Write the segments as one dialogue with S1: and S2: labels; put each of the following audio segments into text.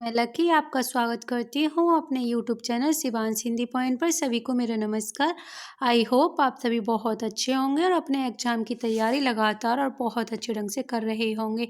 S1: मैं लकी आपका स्वागत करती हूँ अपने YouTube channel Shivansh Hindi point पर। सभी को मेरा नमस्कार। आई होप आप सभी बहुत अच्छे होंगे और अपने एग्जाम की तैयारी लगातार और बहुत अच्छे ढंग से कर रहे होंगे।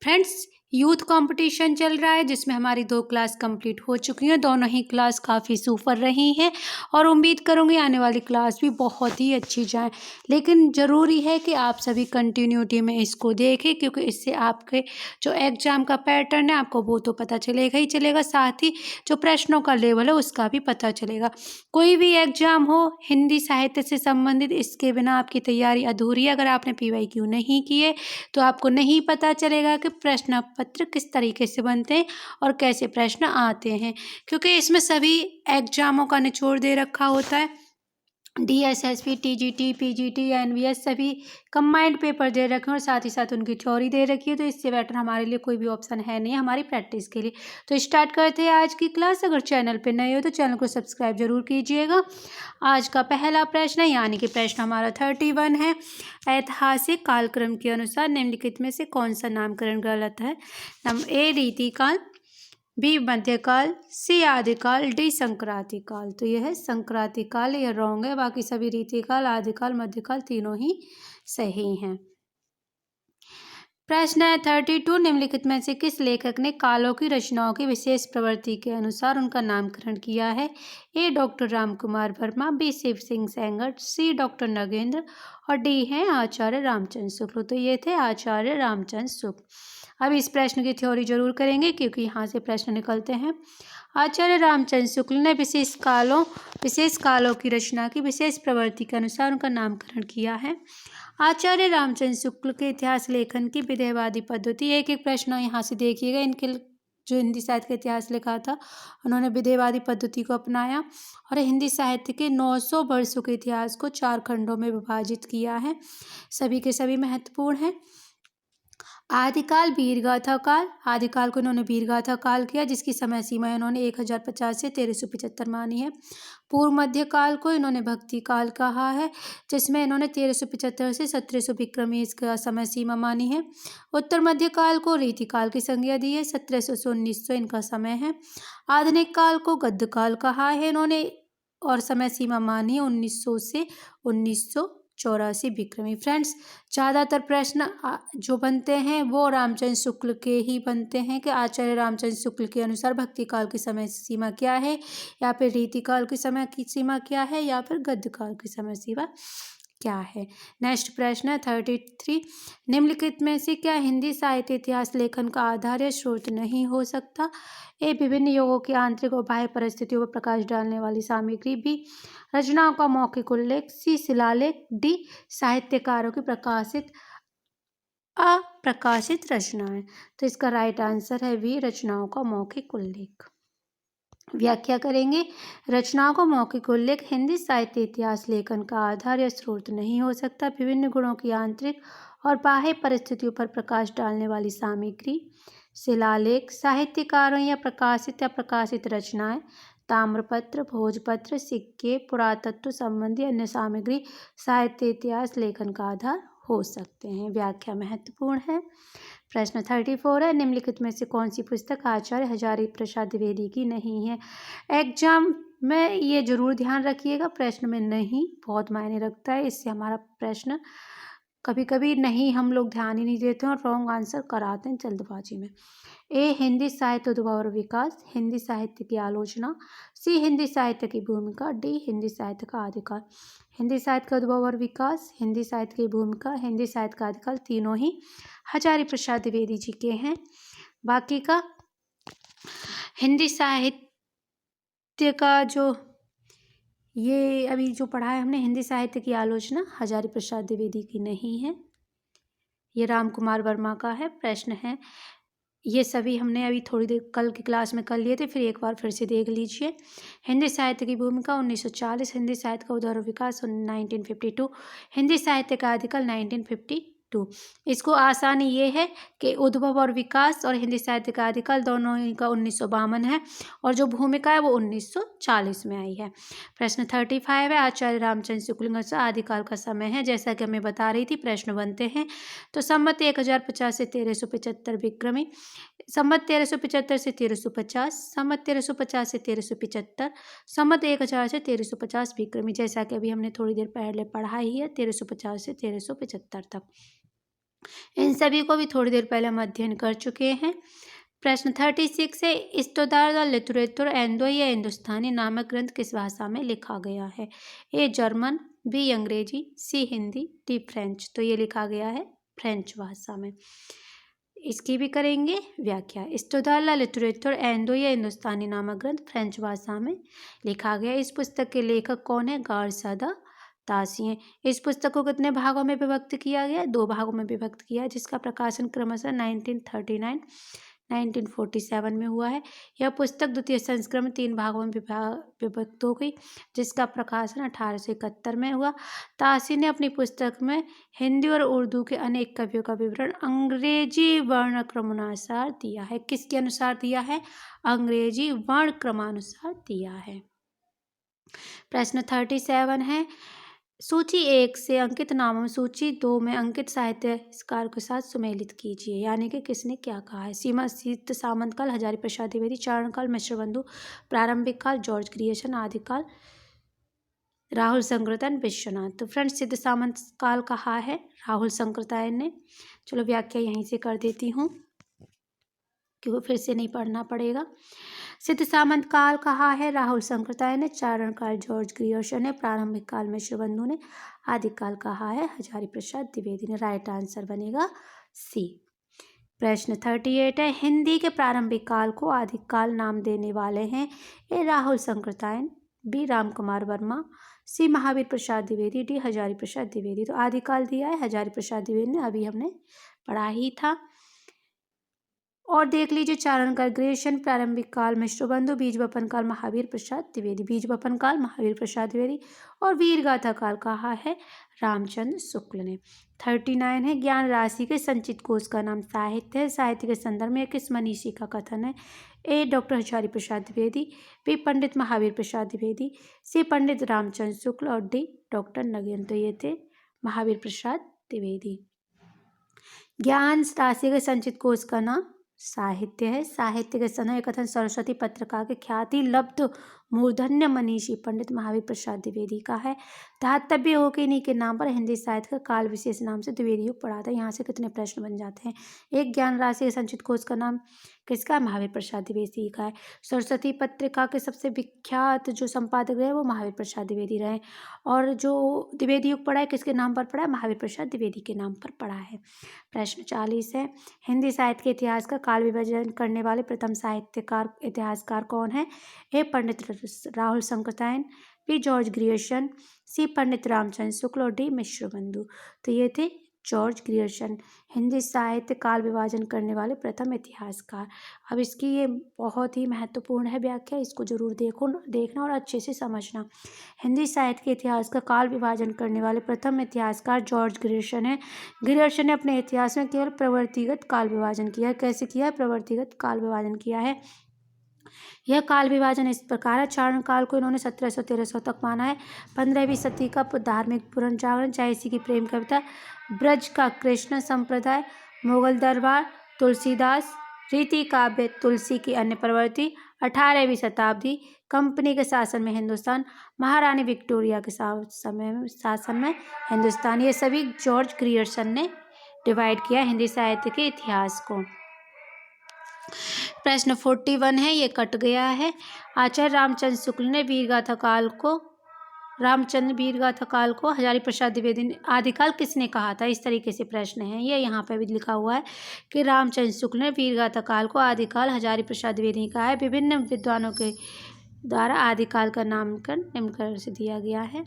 S1: फ्रेंड्स, यूथ कंपटीशन चल रहा है जिसमें हमारी 2 क्लास कंप्लीट हो चुकी हैं। दोनों ही क्लास काफ़ी सुपर रही हैं और उम्मीद करूँगी आने वाली क्लास भी बहुत ही अच्छी जाए। लेकिन ज़रूरी है कि आप सभी कंटिन्यूटी में इसको देखें, क्योंकि इससे आपके जो एग्ज़ाम का पैटर्न है आपको वो तो पता चलेगा ही चलेगा, साथ ही जो प्रश्नों का लेवल है उसका भी पता चलेगा। कोई भी एग्ज़ाम हो हिंदी साहित्य से संबंधित, इसके बिना आपकी तैयारी अधूरी है। अगर आपने PYQ नहीं किए तो आपको नहीं पता चलेगा कि प्रश्न पत्र किस तरीके से बनते हैं और कैसे प्रश्न आते हैं, क्योंकि इसमें सभी एग्जामों का निचोड़ दे रखा होता है। DSSP, TGT, PGT, NVS सभी कंबाइंड पेपर दे रखे हैं और साथ ही साथ उनकी थ्योरी दे रखी है। तो इससे बेटर हमारे लिए कोई भी ऑप्शन है नहीं हमारी प्रैक्टिस के लिए। तो स्टार्ट करते हैं आज की क्लास। अगर चैनल पे नए हो तो चैनल को सब्सक्राइब जरूर कीजिएगा। आज का पहला प्रश्न है, यानी कि प्रश्न हमारा 31 है। ऐतिहासिक कालक्रम के अनुसार निम्नलिखित में से कौन सा नामकरण गलत है? नंबर A रीतिकाल, बी मध्यकाल, सी आदिकाल, डी संक्रांति काल। तो यह है संक्रांति काल, यह रॉन्ग है। बाकी सभी रीतिकाल, आदिकाल, मध्यकाल तीनों ही सही हैं। प्रश्न है 32, निम्नलिखित में से किस लेखक ने कालों की रचनाओं की विशेष प्रवृत्ति के अनुसार उनका नामकरण किया है? ए डॉक्टर रामकुमार वर्मा, बी शिव सिंह सेंगर, सी डॉक्टर नगेंद्र और डी है आचार्य रामचंद्र शुक्ल। तो ये थे आचार्य रामचंद्र शुक्ल। अब इस प्रश्न की थ्योरी जरूर करेंगे क्योंकि यहाँ से प्रश्न निकलते हैं। आचार्य रामचंद्र शुक्ल ने विशेष कालों की रचना की विशेष प्रवृत्ति के अनुसार उनका नामकरण किया है। आचार्य रामचंद्र शुक्ल के इतिहास लेखन की विधेयवादी पद्धति, एक एक प्रश्न यहाँ से देखिएगा। इनके जो हिंदी साहित्य का इतिहास लिखा था उन्होंने विधेयवादी पद्धति को अपनाया और हिंदी साहित्य के 900 वर्षों के इतिहास को 4 खंडों में विभाजित किया है। सभी के सभी महत्वपूर्ण हैं। आदिकाल वीरगाथा काल, आदिकाल को इन्होंने वीरगाथा काल किया जिसकी समय सीमा इन्होंने 1050 से 1375 मानी है। पूर्व मध्य काल को इन्होंने भक्ति काल कहा है जिसमें इन्होंने 1375 से 1700 विक्रमी इसका समय सीमा मानी है। उत्तर मध्य काल को रीतिकाल की संज्ञा दी है, 1700 से 1900 इनका समय है। आधुनिक काल को गद्य काल कहा है इन्होंने और समय सीमा मानी है 1900 से 1984 विक्रमी। फ्रेंड्स, ज़्यादातर प्रश्न जो बनते हैं वो रामचंद्र शुक्ल के ही बनते हैं कि आचार्य रामचंद्र शुक्ल के अनुसार भक्ति काल की समय सीमा क्या है, या फिर रीतिकाल की समय की सीमा क्या है, या फिर गद्य काल की समय सीमा क्या है। नेक्स्ट प्रश्न है 33, निम्नलिखित में से क्या हिंदी साहित्य इतिहास लेखन का आधार या स्रोत नहीं हो सकता? ए विभिन्न युगों की आंतरिक और बाह्य परिस्थितियों पर प्रकाश डालने वाली सामग्री, बी रचनाओं का मौखिक उल्लेख, सी शिलालेख, डी साहित्यकारों की अप्रकाशित रचनाएं। तो इसका राइट आंसर है बी रचनाओं का मौखिक उल्लेख। व्याख्या करेंगे। रचनाओं का मौखिक उल्लेख हिंदी साहित्य इतिहास लेखन का आधार या स्रोत नहीं हो सकता। विभिन्न गुणों की आंतरिक और बाह्य परिस्थितियों पर प्रकाश डालने वाली सामग्री, शिलालेख, साहित्यकारों या प्रकाशित रचनाएं, ताम्रपत्र, भोजपत्र, सिक्के, पुरातत्व संबंधी अन्य सामग्री साहित्य इतिहास लेखन का आधार हो सकते हैं। व्याख्या महत्वपूर्ण है। प्रश्न 34 है, निम्नलिखित में से कौन सी पुस्तक आचार्य हजारी प्रसाद द्विवेदी की नहीं है? एग्जाम में ये जरूर ध्यान रखिएगा, प्रश्न में नहीं बहुत मायने रखता है। इससे हमारा प्रश्न कभी कभी नहीं हम लोग ध्यान ही नहीं देते हैं और रॉन्ग आंसर कराते हैं जल्दबाजी में। ए हिंदी साहित्य उद्भव और विकास, हिंदी साहित्य की आलोचना, सी हिंदी साहित्य की भूमिका, डी हिंदी साहित्य का आदिकाल। हिंदी साहित्य का उद्भव और विकास, हिंदी साहित्य की भूमिका, हिंदी साहित्य का आदिकाल तीनों ही हजारी प्रसाद द्विवेदी जी के हैं। बाकी का हिंदी साहित्य का जो ये अभी जो पढ़ा है हमने, हिंदी साहित्य की आलोचना हजारी प्रसाद द्विवेदी की नहीं है, ये रामकुमार वर्मा का है। प्रश्न है ये सभी हमने अभी थोड़ी देर कल की क्लास में कर लिए थे, फिर एक बार फिर से देख लीजिए। हिंदी साहित्य की भूमिका 1940, हिंदी साहित्य का उद्भव और विकास 1952, हिंदी साहित्य का आदिकाल 1950 2। इसको आसानी ये है कि उद्भव और विकास और हिंदी साहित्य का आदिकाल दोनों ही का 1952 है और जो भूमिका है वो 1940 में आई है। प्रश्न 35 है, आचार्य रामचंद्र शुक्ल के आदिकाल का समय है। जैसा कि मैं बता रही थी, प्रश्न बनते हैं। तो संवत 1050 से 1375 विक्रमी, संवत 1375 से 1350, संवत 1350 से 1375, संवत 1000 से 1350 विक्रमी। जैसा कि अभी हमने थोड़ी देर पहले पढ़ा ही है, 1350 से 1375 तक। इन सभी को भी थोड़ी देर पहले हम अध्ययन कर चुके हैं। प्रश्न 36 है, इस्तोदार द लिटरेचर एंडो या हिंदुस्तानी नामक ग्रंथ किस भाषा में लिखा गया है? ए जर्मन, बी अंग्रेजी, सी हिंदी, डी फ्रेंच। तो ये लिखा गया है फ्रेंच भाषा में। इसकी भी करेंगे व्याख्या। इस्तोदार द लिटरेचर एंडो या हिंदुस्तानी नामक ग्रंथ फ्रेंच भाषा में लिखा गया। इस पुस्तक के लेखक कौन है? Garcin de Tassy. इस पुस्तक को कितने भागों में विभक्त किया गया? 2 भागों में विभक्त किया, जिसका प्रकाशन क्रमशः 1939 1947 में हुआ है। यह पुस्तक द्वितीय संस्करण में 3 भागों में विभक्त हो गई, जिसका प्रकाशन 1871 में हुआ। तासी ने अपनी पुस्तक में हिंदी और उर्दू के अनेक कवियों का विवरण अंग्रेजी वर्णक्रमानुसार दिया है। किसके अनुसार दिया है? अंग्रेजी वर्णक्रमानुसार दिया है। प्रश्न 37 है, सूची 1 से अंकित नामों में सूची 2 में अंकित साहित्यकार के साथ सुमेलित कीजिए। यानी कि किसने क्या कहा है? सीमा सिद्ध सामंत काल, हजारी प्रसाद द्विवेदी, चारण काल, मिश्र बंधु, प्रारंभिक काल, जॉर्ज ग्रियर्सन, आदिकाल, राहुल संकृतन, विश्वनाथ। तो फ्रेंड्स, सिद्ध सामंत काल कहा है राहुल संकृतायन ने। चलो व्याख्या यहीं से कर देती हूँ क्योंकि फिर से नहीं पढ़ना पड़ेगा। सिद्ध सामंत काल कहा है राहुल संकृतायन ने, चारण काल जॉर्ज ग्रियर्सन ने, प्रारंभिक काल मिश्र बंधु ने, आदिकाल कहा है हजारी प्रसाद द्विवेदी ने। राइट आंसर बनेगा सी। प्रश्न 38 है, हिंदी के प्रारंभिक काल को आदिकाल नाम देने वाले हैं? ए राहुल संकृतायन, बी राम कुमार वर्मा, सी महावीर प्रसाद द्विवेदी, डी हजारी प्रसाद द्विवेदी। तो आदिकाल दिया है हजारी प्रसाद द्विवेदी ने, अभी हमने पढ़ा ही था। और देख लीजिए, चारण काल ग्रियर्सन, प्रारंभिक काल मिश्र बंधु, बीज वपन काल महावीर प्रसाद द्विवेदी, बीज वपन काल महावीर प्रसाद द्विवेदी। और वीर गाथा काल कहा है रामचंद्र शुक्ल ने। 39 है, ज्ञान राशि के संचित कोश का नाम साहित्य है। साहित्य के संदर्भ में किस मनीषी का कथन है? ए डॉक्टर हजारी प्रसाद द्विवेदी, बी पंडित महावीर प्रसाद द्विवेदी, सी पंडित रामचंद्र शुक्ल और डी डॉक्टर नगेंद्र। तो ये थे महावीर प्रसाद द्विवेदी। ज्ञान राशि के संचित कोश का नाम साहित्य है। साहित्य के समय कथन सरस्वती पत्रिका के ख्याति लब्ध मूर्धन्य मनीषी पंडित महावीर प्रसाद द्विवेदी का है। धातव्य हो के इन्हीं के नाम पर हिंदी साहित्य का काल विशेष नाम से द्विवेदी युग पढ़ा था। यहाँ से कितने प्रश्न बन जाते हैं? एक, ज्ञान राशि के संचित कोश का नाम किसका? महावीर प्रसाद द्विवेदी का है। सरस्वती पत्रिका के सबसे विख्यात जो संपादक रहे वो महावीर प्रसाद द्विवेदी रहे। और जो द्विवेदी युग पढ़ा है किसके नाम पर पढ़ा है? महावीर प्रसाद द्विवेदी के नाम पर पढ़ा है। प्रश्न 40 है, हिंदी साहित्य के इतिहास का काल विभाजन करने वाले प्रथम साहित्यकार इतिहासकार कौन है? ए पंडित Rahul Sankrityayan, B George Grierson, सी पंडित रामचंद्र शुक्ल और डी मिश्र बंधु। तो ये थे जॉर्ज ग्रियर्सन, हिंदी साहित्य काल विभाजन करने वाले प्रथम इतिहासकार। अब इसकी ये बहुत ही महत्वपूर्ण है व्याख्या, इसको जरूर देखना और अच्छे से समझना। हिंदी साहित्य के इतिहास का काल विभाजन करने वाले प्रथम इतिहासकार जॉर्ज ग्रियर्सन है। ग्रियर्सन ने अपने इतिहास में केवल प्रवृत्तिगत काल विभाजन किया है। कैसे किया है? प्रवृत्तिगत काल विभाजन किया है। यह काल विभाजन इस प्रकार है, चारण काल को इन्होंने 1700-1300 तक माना है। 15वीं सदी का धार्मिक पुनर्जागरण, झांसी की प्रेम कविता, ब्रज का कृष्ण संप्रदाय, मुगल दरबार, तुलसीदास, रीति काव्य, तुलसी की अन्य प्रवृत्ति, 18वीं शताब्दी, कंपनी के शासन में हिंदुस्तान, महारानी विक्टोरिया के शासन में हिंदुस्तान। ये सभी जॉर्ज ग्रियर्सन ने डिवाइड किया हिंदी साहित्य के इतिहास को। प्रश्न 41 है, ये कट गया है। आचार्य रामचंद्र शुक्ल ने वीरगाथा काल को हजारी प्रसाद द्विवेदी ने आदिकाल किसने कहा था? इस तरीके से प्रश्न है। ये यहाँ पे भी लिखा हुआ है कि रामचंद्र शुक्ल ने वीरगाथा काल को आदिकाल हजारी प्रसाद द्विवेदी ने कहा है। विभिन्न विद्वानों के द्वारा आदिकाल का नामकरण निम्न प्रकार से दिया गया है।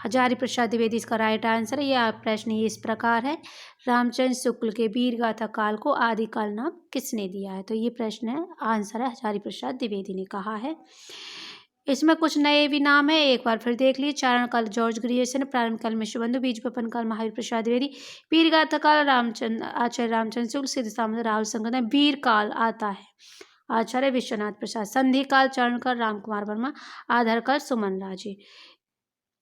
S1: हजारी प्रसाद द्विवेदी इसका राइट आंसर है। यह प्रश्न ये इस प्रकार है, रामचंद्र शुक्ल के वीरगाथा काल को आदिकाल नाम किसने दिया है? तो ये प्रश्न है, आंसर है हजारी प्रसाद द्विवेदी ने कहा है। इसमें कुछ नए भी नाम है, एक बार फिर देख लीजिए। चारण काल जॉर्ज ग्रियर्सन, प्रारंभ काल विश्वबंधु, बीज बपन काल महावीर प्रसाद द्विवेदी, वीर गाथा काल रामचंद्र आचार्य रामचंद्र शुक्ल, सिद्ध सामंत राहुल संगत, वीर काल आता है आचार्य विश्वनाथ प्रसाद, संधि काल चरण काल रामकुमार वर्मा, आधार काल सुमन राजे,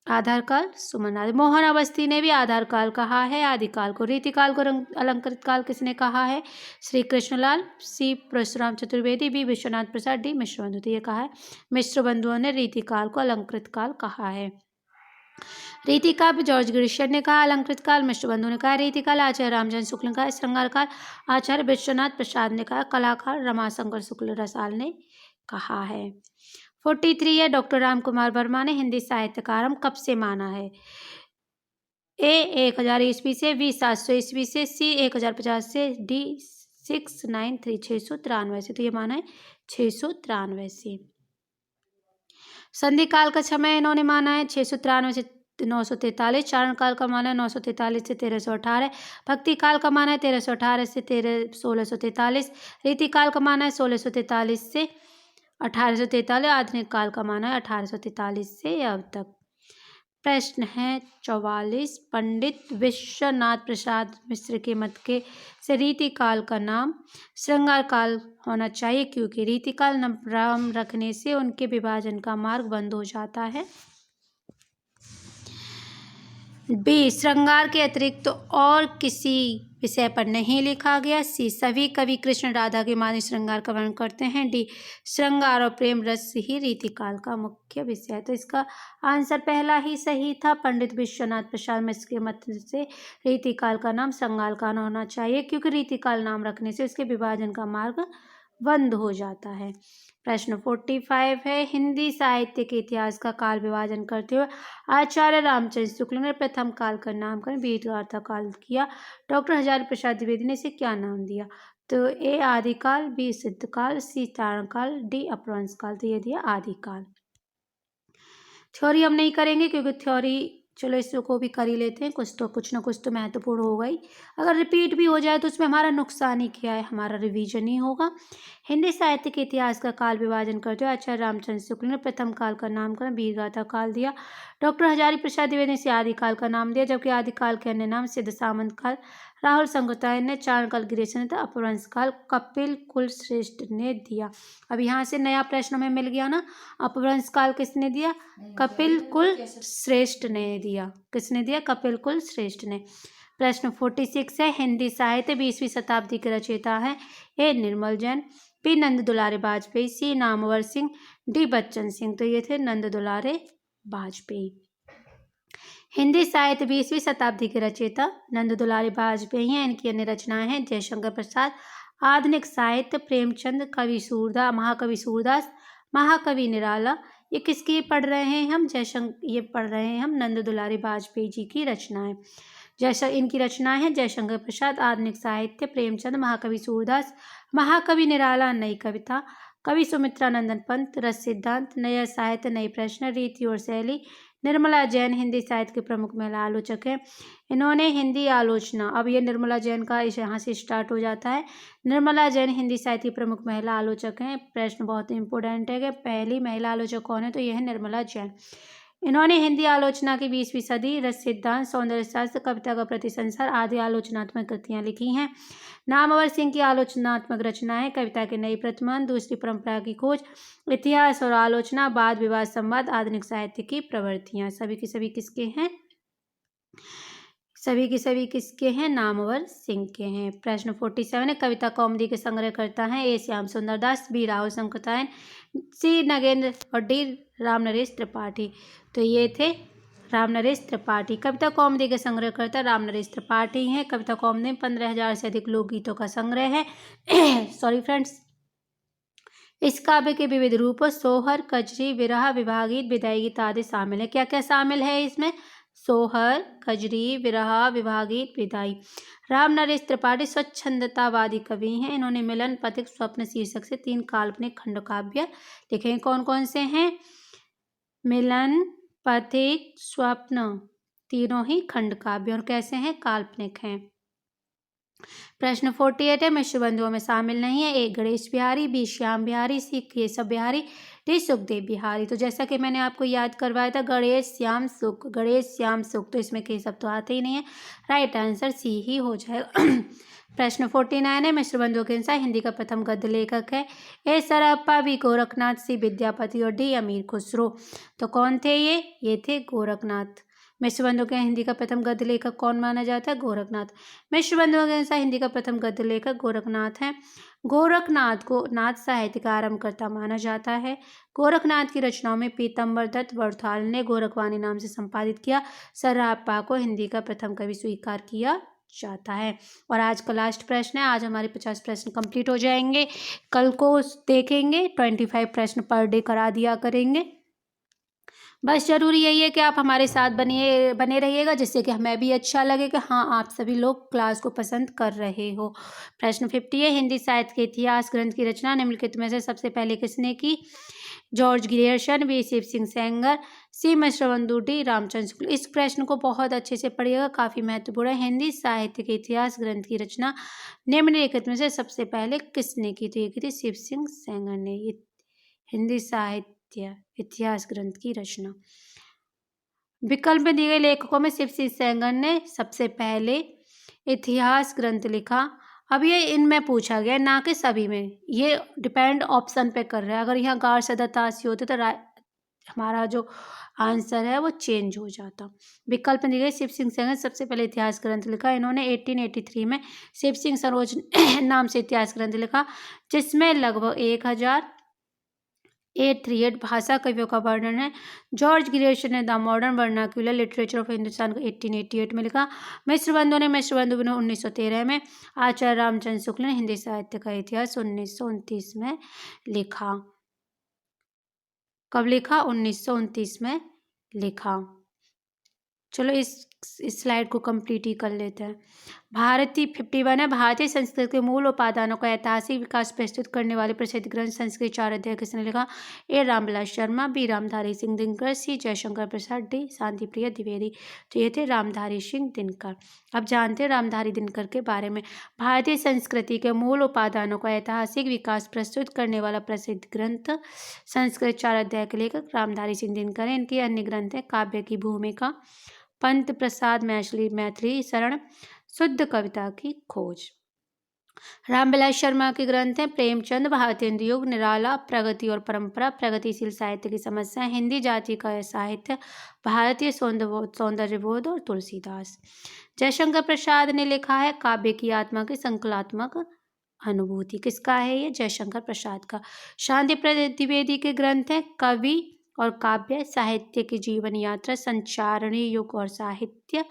S1: आधार काल सुमन राजे। मोहन अवस्थी ने भी आधार काल कहा है आदिकाल को। रीतिकाल को अलंकृत काल किसने कहा है? श्री कृष्णलाल, सी परशुराम चतुर्वेदी, बी विश्वनाथ प्रसाद, डी मिश्र बंधु। तो ये कहा है मिश्र बंधुओं ने रीतिकाल को अलंकृत काल कहा है। रीतिकाल जॉर्ज ग्रियर्सन ने कहा, अलंकृत काल मिश्र बंधु ने कहा, रीतिकाल आचार्य रामचंद्र शुक्ल ने कहा, श्रृंगार काल आचार्य विश्वनाथ प्रसाद ने कहा, कलाकाल रमाशंकर शुक्ल रसाल ने कहा है। 43 है, डॉक्टर रामकुमार वर्मा ने हिंदी साहित्य का आरंभ कब से माना है? ए 1000 ईस्वी से, बी 700 ईस्वी से, सी 1050 से, डी 693 693 से। तो ये माना है 693 से। संधि काल का समय इन्होंने माना है 693 से 943। चारण काल का माना है 943 से 1318। भक्ति काल का माना है 1318 से 1643। रीति काल का माना है 1643 से 1843। आधुनिक काल का माना है 1843 से अब तक। प्रश्न है 44। पंडित विश्वनाथ प्रसाद मिश्र के मत के से रीति काल का नाम श्रृंगार काल होना चाहिए, क्योंकि रीति काल नाम रखने से उनके विभाजन का मार्ग बंद हो जाता है। बी श्रृंगार के अतिरिक्त तो और किसी विषय पर नहीं लिखा गया। सी सभी कवि कृष्ण राधा के माध्यम श्रृंगार का वर्णन करते हैं। डी श्रृंगार और प्रेम रस ही रीतिकाल का मुख्य विषय है। तो इसका आंसर पहला ही सही था। पंडित विश्वनाथ प्रसाद मिश्र के मत से रीतिकाल का नाम श्रृंगार काल होना चाहिए, क्योंकि रीतिकाल नाम रखने से उसके विभाजन का मार्ग बंद हो जाता है। प्रश्न 45 है, हिंदी साहित्य के इतिहास का काल विभाजन करते हुए आचार्य रामचंद्र शुक्ल ने प्रथम काल का नामकरण वीर गाथा काल किया। डॉक्टर हजारी प्रसाद द्विवेदी ने इसे क्या नाम दिया? तो ए आदिकाल, बी सिद्धकाल, सी चारण काल, डी अपभ्रंश काल। तो ये दिया आदिकाल। थ्योरी हम नहीं करेंगे, क्योंकि थ्योरी चलो इसको भी कर ही लेते हैं, कुछ ना कुछ तो महत्वपूर्ण होगा ही। अगर रिपीट भी हो जाए तो उसमें हमारा नुकसान ही क्या है, हमारा रिवीजन ही होगा। हिंदी साहित्य के इतिहास का काल विभाजन करते हुए आचार्य रामचंद्र शुक्ल ने प्रथम काल का नामकरण वीर गाथा काल दिया। डॉक्टर हजारी प्रसाद द्विवेदी ने इसे आदिकाल का नाम दिया, जबकि आदिकाल के अन्य नाम सिद्ध सामंत काल राहुल संगतायन ने, चारण काल ग्रियर्सन ने, अपभ्रंश काल कपिल कुलश्रेष्ठ ने दिया। अब यहाँ से नया प्रश्न हमें मिल गया ना, अपभ्रंश काल किसने दिया? कपिल कुलश्रेष्ठ ने दिया। किसने दिया? कपिल कुलश्रेष्ठ ने। प्रश्न 46 है, हिंदी साहित्य 20वीं शताब्दी के रचयिता है। ए निर्मल जैन, बी नंद दुलारे वाजपेयी, सी नामवर सिंह, डी बच्चन सिंह। तो ये थे नंद दुलारे वाजपेयी। हिंदी साहित्य 20वीं शताब्दी के रचयिता नंद दुलारे वाजपेयी हैं। इनकी अन्य रचनाएं हैं जयशंकर प्रसाद, आधुनिक साहित्य, प्रेमचंद, कवि सूरदास, महाकवि सूरदास, महाकवि निराला। ये किसकी पढ़ रहे हैं हम? ये पढ़ रहे हैं हम नंद दुलारे वाजपेयी जी की रचनाएं। इनकी रचनाएं हैं जयशंकर प्रसाद, आधुनिक साहित्य, प्रेमचंद, महाकवि सूरदास, महाकवि निराला, नई कविता, कवि सुमित्रा नंदन पंत, रस सिद्धांत, नया साहित्य, नई प्रश्न, रीति और शैली। निर्मला जैन हिंदी साहित्य के प्रमुख महिला आलोचक हैं। इन्होंने हिंदी आलोचना, अब ये निर्मला जैन का यहाँ से स्टार्ट हो जाता है। निर्मला जैन हिंदी साहित्य की प्रमुख महिला आलोचक हैं। प्रश्न बहुत इंपॉर्टेंट है कि पहली महिला आलोचक कौन है? तो यह है निर्मला जैन। इन्होंने हिंदी आलोचना की 20वीं सदी, रस सिद्धांत, सौंदर्य शास्त्र, कविता का प्रतिसंसार आदि आलोचनात्मक कृतियां लिखी हैं। नामवर सिंह की आलोचनात्मक रचनाएं कविता के नई प्रतिमान, दूसरी परंपरा की खोज, इतिहास और आलोचना, वाद विवाद संवाद, आधुनिक साहित्य की प्रवृत्तियां। सभी की सभी किसके हैं? सभी के सभी किसके हैं? नामवर सिंह के हैं। प्रश्न 47 है, कविता कौमुदी के संग्रह करता है। ए श्याम सुंदर दास, बी राहुल संकटायन, सी नगेंद्र और डी राम नरेश त्रिपाठी। तो ये थे राम नरेश त्रिपाठी। कविता कौमुदी के संग्रहकर्ता राम नरेश त्रिपाठी हैं। कविता कौमुदी में 15,000 से अधिक लोकगीतों का संग्रह है। Sorry friends. इस काव्य के विविध रूपों सोहर, कजरी, विरह, विवाह गीत, विदाई गीत आदि शामिल है। क्या क्या शामिल है इसमें? सोहर, कजरी, विरह, विवाह गीत, विदाई। राम नरेश त्रिपाठी स्वच्छंदतावादी कवि हैं। इन्होंने मिलन, पथिक, स्वप्न शीर्षक से 3 काल्पनिक खंड काव्य लिखे। कौन कौन से हैं? मिलन, पथिक, स्वप्न, तीनों ही खंड काव्य और कैसे हैं? काल्पनिक हैं। प्रश्न 48 है, मिश्र बंधुओं में शामिल नहीं है। ए गणेश बिहारी, बी श्याम बिहारी, सी केशव बिहारी, डी सुखदेव बिहारी। तो जैसा कि मैंने आपको याद करवाया था, गणेश श्याम सुख, गणेश श्याम सुख, तो इसमें केशव तो आते ही नहीं है। राइट आंसर सी ही हो जाएगा। प्रश्न 49 है, मिश्र बंधुओं के अनुसार हिंदी का प्रथम गद्य लेखक है। ए सरअप्पा, बी गोरखनाथ, सी विद्यापति और डी अमीर खुसरो। तो कौन थे ये थे गोरखनाथ। मिश्र बंधुओं के हिंदी का प्रथम गद्य लेखक कौन माना जाता है? गोरखनाथ। मिश्र बंधुओं के अनुसार हिंदी का प्रथम गद्य लेखक गोरखनाथ है। गोरखनाथ को नाथ साहित्य का आरंभकर्ता माना जाता है। गोरखनाथ की रचनाओं में पीतम्बर दत्त वड़थाल ने गोरखवाणी नाम से संपादित किया। सर्रापा को हिंदी का प्रथम कवि स्वीकार किया जाता है। और आज का लास्ट प्रश्न है। आज हमारे 50 प्रश्न कंप्लीट हो जाएंगे। कल को देखेंगे 25 प्रश्न पर डे करा दिया करेंगे। बस जरूरी यही है कि आप हमारे साथ बने रहिएगा, जिससे कि हमें भी अच्छा लगे कि हाँ, आप सभी लोग क्लास को पसंद कर रहे हो। प्रश्न 50 है, हिंदी साहित्य के इतिहास ग्रंथ की रचना निम्नलिखित में से सबसे पहले किसने की? George Grierson, B Shiv Singh Sengar, C Mishra Bandhu, D Ramchandra Shukla. इस प्रश्न को बहुत अच्छे से पढ़िएगा, काफ़ी महत्वपूर्ण है। हिंदी साहित्य के इतिहास ग्रंथ की रचना निम्नलिखित में से सबसे पहले किसने की? तो ये की थी शिव सिंह सेंगर ने। ये हिंदी साहित्य इतिहास ग्रंथ की रचना। विकल्प में दिए गए लेखकों में शिव सिंह सेंगर ने सबसे पहले इतिहास ग्रंथ लिखा। अब ये इनमें पूछा गया, ना कि सभी में। ये डिपेंड ऑप्शन पे कर रहा है। अगर यहाँ गार सदा तासी होते तो हमारा जो आंसर है वो चेंज हो जाता। विकल्प में दिए गए शिव सिंह सेंगर सबसे पहले इतिहास ग्रंथ लिखा। इन्होंने 1883 में शिव सिंह सरोज नाम से इतिहास ग्रंथ लिखा, जिसमें लगभग 1038 भाषा कवियों का वर्णन है। जॉर्ज ग्रियर्सन ने the modern vernacular literature of Hindustan को 1888 में लिखा। मिश्र बंधु ने 1913 में। आचार्य रामचंद्र शुक्ल ने हिंदी साहित्य का इतिहास 1929 में लिखा। कब लिखा? 1929 में लिखा। चलो इस स्लाइड को कंप्लीट ही कर लेते हैं। भारतीय 51 है, भारतीय संस्कृत के मूल उपादानों का ऐतिहासिक विकास प्रस्तुत करने वाले प्रसिद्ध ग्रंथ संस्कृत 4 अध्याय किसने लिखा? ए रामविलास शर्मा, बी रामधारी सिंह दिनकर, सी जयशंकर प्रसाद, डी शांति प्रिय द्विवेदी। तो ये थे रामधारी सिंह दिनकर। अब जानते हैं रामधारी दिनकर के बारे में। भारतीय संस्कृति के मूल उपादानों का ऐतिहासिक विकास प्रस्तुत करने वाला प्रसिद्ध ग्रंथ संस्कृत 4 अध्याय के लेखक रामधारी सिंह दिनकर है। इनके अन्य ग्रंथ है काव्य की भूमिका, पंत प्रसाद मैथिली शरण, शुद्ध कविता की खोज। रामविलास शर्मा के ग्रंथ हैं प्रेमचंद, भारतेंदु युग, निराला, प्रगति और परंपरा, प्रगतिशील साहित्य की समस्या, हिंदी जाति का साहित्य, भारतीय सौंदर्यबोध और तुलसीदास। जयशंकर प्रसाद ने लिखा है काव्य की आत्मा की संकलात्मक अनुभूति। किसका है ये? जयशंकर प्रसाद का। शांति प्रिय द्विवेदी के ग्रंथ हैं कवि और काव्य, साहित्य की जीवन यात्रा, संचारणी युग और साहित्य,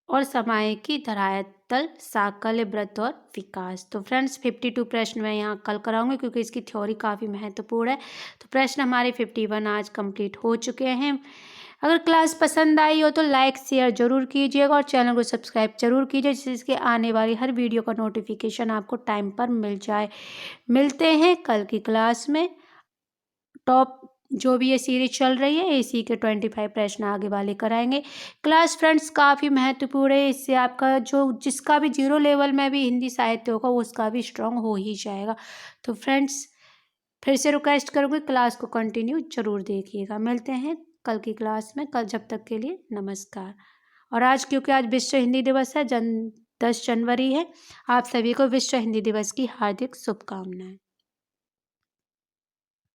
S1: और समय की धरातल, साकल्य, व्रत और विकास। तो फ्रेंड्स 52 प्रश्न मैं यहाँ कल कराऊंगी, क्योंकि इसकी थ्योरी काफ़ी महत्वपूर्ण है। तो प्रश्न हमारे 51 आज कंप्लीट हो चुके हैं। अगर क्लास पसंद आई हो तो लाइक शेयर जरूर कीजिएगा और चैनल को सब्सक्राइब जरूर कीजिए, जिससे आने वाली हर वीडियो का नोटिफिकेशन आपको टाइम पर मिल जाए। मिलते हैं कल की क्लास में। टॉप जो भी ये सीरीज चल रही है, इसी के 25 प्रश्न आगे वाले कराएंगे। क्लास फ्रेंड्स काफ़ी महत्वपूर्ण है। इससे आपका जो जिसका भी 0 लेवल में भी हिंदी साहित्य होगा वो उसका भी स्ट्रांग हो ही जाएगा। तो फ्रेंड्स फिर से रिक्वेस्ट करूँगी, क्लास को कंटिन्यू जरूर देखिएगा। मिलते हैं कल की क्लास में। कल जब तक के लिए नमस्कार। और आज क्योंकि आज विश्व हिंदी दिवस है, 10 जनवरी है, आप सभी को विश्व हिंदी दिवस की हार्दिक शुभकामनाएं।